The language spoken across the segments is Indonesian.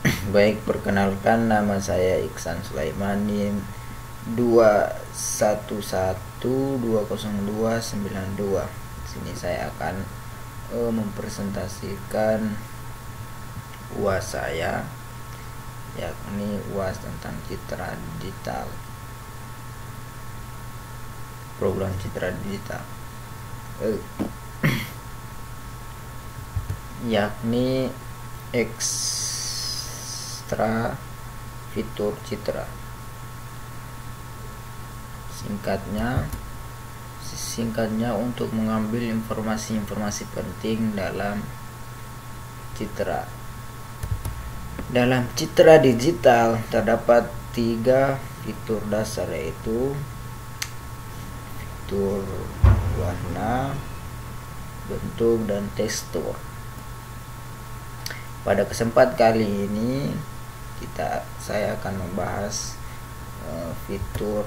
Baik, perkenalkan, nama saya Iksan Sulaimanin 21120292. Sini saya akan mempresentasikan UAS saya, yakni UAS tentang citra digital, program citra digital, yakni ekstra fitur citra. Singkatnya untuk mengambil informasi-informasi penting dalam citra. Dalam citra digital terdapat 3 fitur dasar, yaitu fitur warna, bentuk, dan tekstur. Pada kesempatan kali ini saya akan membahas fitur,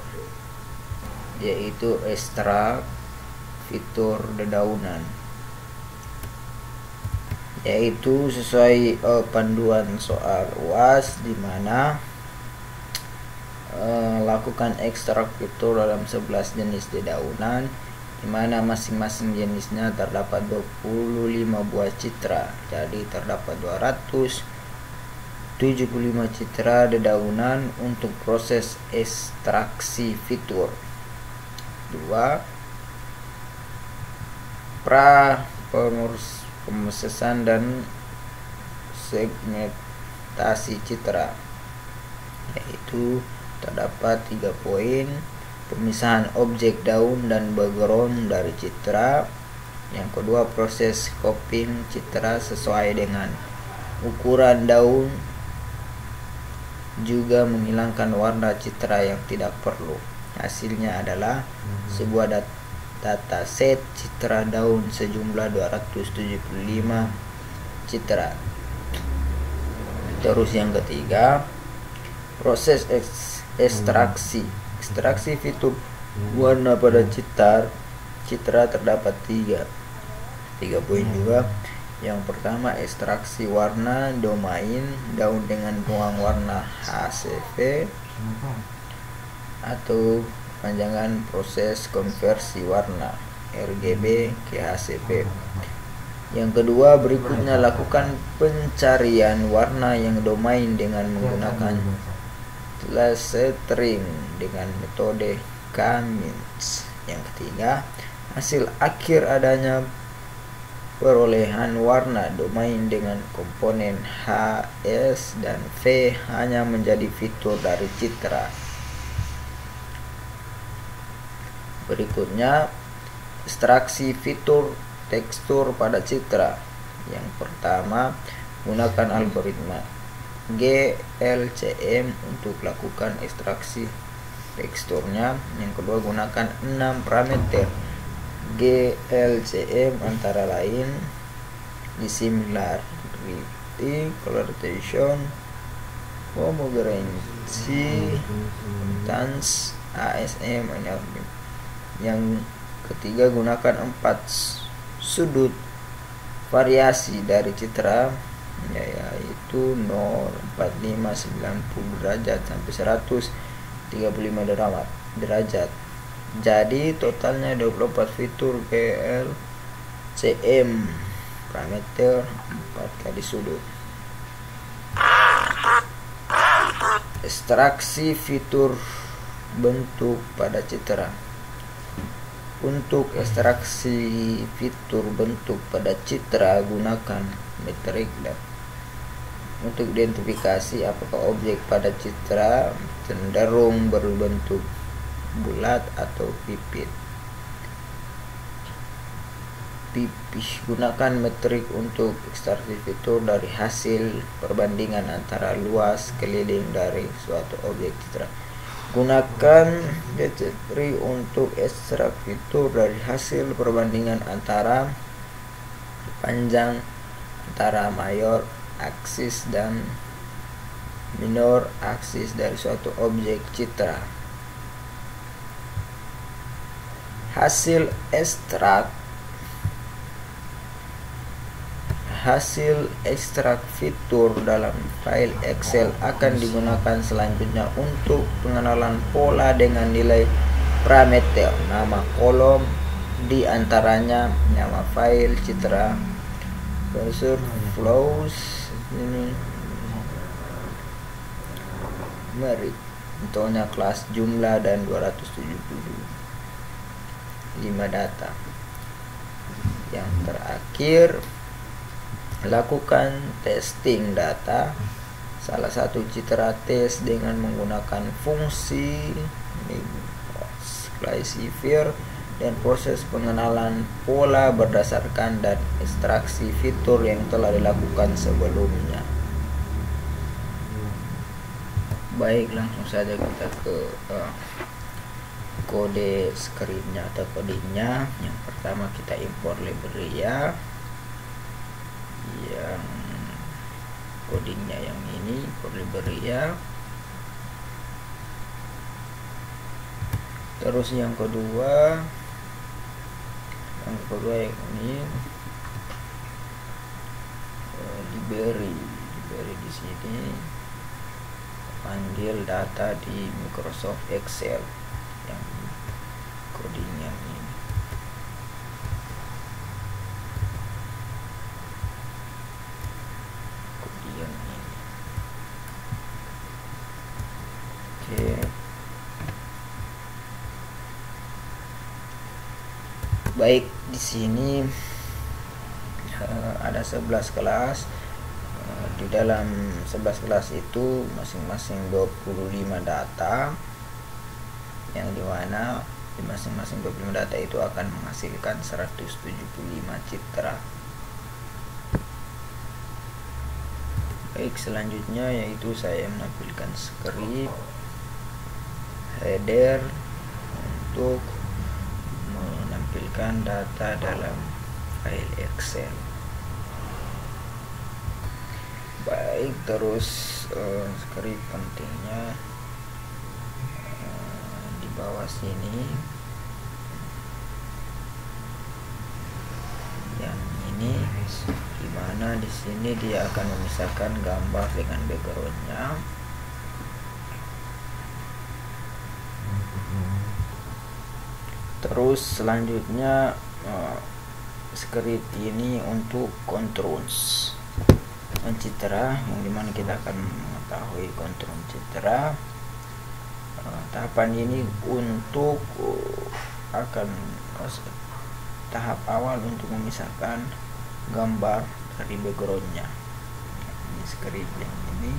yaitu ekstrak fitur dedaunan, yaitu sesuai panduan soal UAS, di mana lakukan ekstrak fitur dalam 11 jenis dedaunan, di mana masing-masing jenisnya terdapat 25 buah citra. Jadi terdapat 275 citra dedaunan untuk proses ekstraksi fitur. 2. Pemrosesan dan segmentasi citra, yaitu terdapat 3 poin: pemisahan objek daun dan background dari citra. Yang kedua, proses cropping citra sesuai dengan ukuran daun, juga menghilangkan warna citra yang tidak perlu. Hasilnya adalah sebuah data set citra daun sejumlah 275 citra. Terus yang ketiga, proses ekstraksi fitur warna pada citra terdapat 3 poin juga. Yang pertama, ekstraksi warna domain daun dengan ruang warna HCV atau panjangan proses konversi warna RGB ke HCV. Yang kedua, berikutnya lakukan pencarian warna yang domain dengan menggunakan clustering dengan metode K-means. Yang ketiga, hasil akhir adanya perolehan warna domain dengan komponen H, S, dan V hanya menjadi fitur dari citra. Berikutnya, ekstraksi fitur tekstur pada citra. Yang pertama, gunakan algoritma GLCM untuk lakukan ekstraksi teksturnya. Yang kedua, gunakan 6 parameter GLCM, antara lain dissimilarity, coloration, homogeneity, tones, ASM, energy. Yang ketiga, gunakan 4 sudut variasi dari citra, yaitu 0, 45, 90 derajat sampai 135 derajat. Jadi totalnya 24 fitur GLCM, parameter 4 kali sudut. Ekstraksi fitur bentuk pada citra. Untuk ekstraksi fitur bentuk pada citra, gunakan metrik untuk identifikasi apakah objek pada citra cenderung berbentuk bulat atau pipih. Gunakan metrik untuk ekstraksi fitur dari hasil perbandingan antara luas keliling dari suatu objek citra. Gunakan metrik untuk ekstrak fitur dari hasil perbandingan antara panjang antara mayor aksis dan minor aksis dari suatu objek citra. Hasil ekstrak hasil ekstrak fitur dalam file Excel akan digunakan selanjutnya untuk pengenalan pola dengan nilai parameter, nama kolom, di antaranya nama file, citra, cursor, flows, ini merit, contohnya kelas, jumlah, dan 275 data. Yang terakhir, lakukan testing data. Salah satu citra tes dengan menggunakan fungsi classifier dan proses pengenalan pola berdasarkan dan ekstraksi fitur yang telah dilakukan sebelumnya. Baik, langsung saja kita ke kode scriptnya atau codingnya. Yang pertama kita import library ya, yang codingnya yang ini, import library ya. Terus yang kedua yang ini library di sini panggil data di Microsoft Excel, yang coding yang ini. Coding yang ini. Oke. Baik, di sini ada 11 kelas. Di dalam 11 kelas itu masing-masing 25 data, yang dimana di masing-masing 25 data itu akan menghasilkan 175 citra. Baik, selanjutnya yaitu saya menampilkan script header untuk menampilkan data dalam file Excel. Baik, terus script pentingnya di bawah sini, yang ini, dimana di sini dia akan memisahkan gambar dengan backgroundnya. Terus selanjutnya script ini untuk controls citra, yang dimana kita akan mengetahui kontrol citra. Tahapan ini untuk akan tahap awal untuk memisahkan gambar dari backgroundnya. Ini script yang ini.